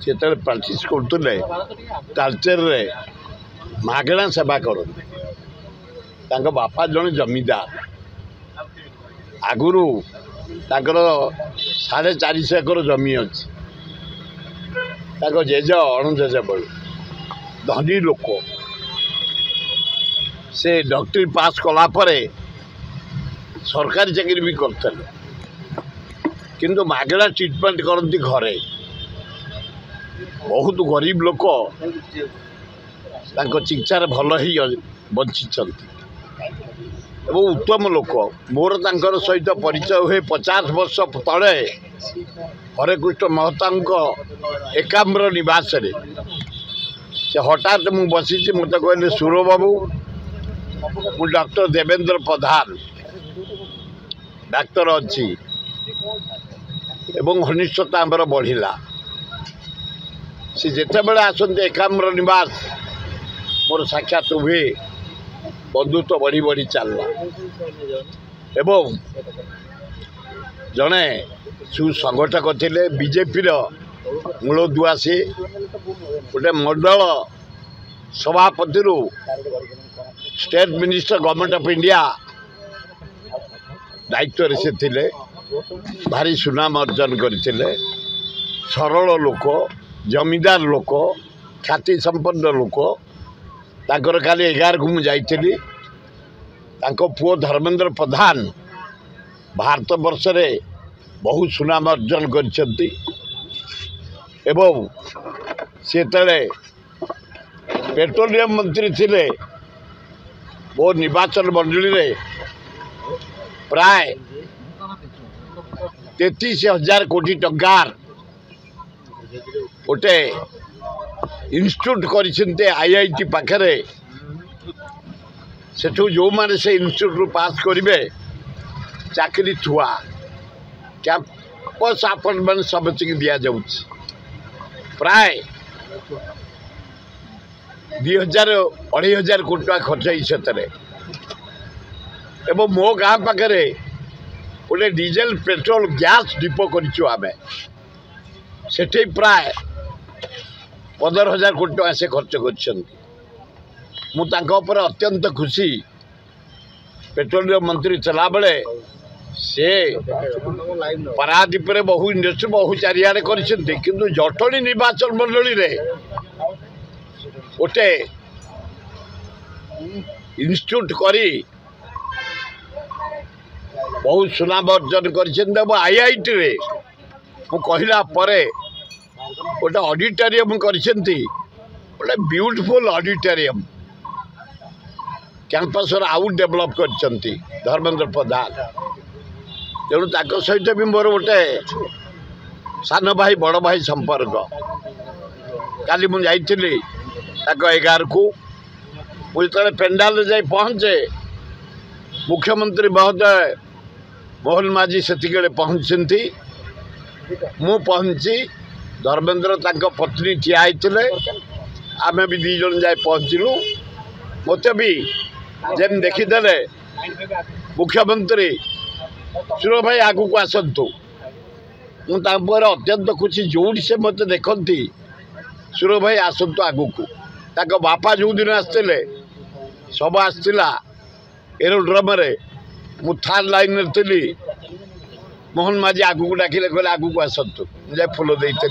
जिते प्राक्टिस करुले तालचेर मागणा सेवा करते बापा जड़े जमीदार आगुरी 450 एकर जमी अच्छी जेज अणजेज बल धनी लोक से डॉक्टरी पास कला परे सरकारी चाकरी भी करते किंतु मागणा ट्रिटमेंट करती घरे बहुत गरीब लोक चिकित्सार भल ही बंची उत्तम लोक मोर तांकर सहित परिचय हुए 50 वर्ष तले हरेकृष्ण महता एकाम्र निवास से हठात मु बसी मत कहले सुर बाबू मु डॉक्टर देवेंद्र प्रधान डाक्तर अच्छी एवं घनिष्ठता आमर बढ़िला सी जिते बड़े आसते एकाम्र निवास मोर साक्षात हुए बंधुत्व बढ़ी बढ़ी चलला एवं जड़े सुसंगठक थे बीजेपी मूलदुआ सी गोटे मंडल सभापति state minister government of India दायित्व से थे भारी सुनाम अर्जन करते सरल लोक जमीदार लोक ख्याति संपन्न लोक तांकर खाली 11 को मुझे पुओ धर्मेंद्र प्रधान भारत वर्ष रे बहुत सुनाम अर्जन करछंती एवं से पेट्रोलियम मंत्री थिले वो निर्वाचन मंडली रे प्राय 33,000 कोटी टंकार गोटे इंस्टीट्यूट करछंते आईआईटी पाखरे सेठू जो माने से इंस्टीट्यूट पास करिवे चाकरी थुआ कैंपस अपॉइंटमेंट सब दिया जाउछ प्राय 2,000-2,500 कोटी टका खर्च होते एवं मो गाँ पाखे गोटे डीजेल पेट्रोल गैस डिपो करें प्राय 15,000 कोटी टका से खर्च कर अत्यंत खुशी पेट्रोलियम मंत्री चला बेले से पारादीप बहु इंडस्ट्री बहु चारियाड़े किंतु जटणी निर्वाचन मंडली रे गोटे इंस्टीट्यूट करी बहुत सुनाम अर्जन कर आईआईटी रे मु कहला परे गोटे ऑडिटोरियम कर गोटे ब्यूटीफुल ऑडिटोरियम कैंपस आउ डेवलप कर धर्मेंद्र प्रधान तेणु सहित भी मोर गोटे सान भाई बड़ भाई संपर्क काली मुझे 11 को मुझे पेंडाल जा पहुँचे मुख्यमंत्री महोदय मोहन माझी से पहुँचती मु पहुँची धर्मेंद्र पत्नी ठिया होते आम भी 2 जन जाए पहुँचलु मत भी जेम देखीदे मुख्यमंत्री सुर भाई आगू को आसतु मुझे अत्यंत खुशी जो से मत देखती सुर भाई आसतु आगू को बापा जो दिन आसते सब आसला एरोड्रम मु 3rd लाइन थी मोहन माझी आगू को डाकिले कहले आगू को आसतु मुझे फुल देती।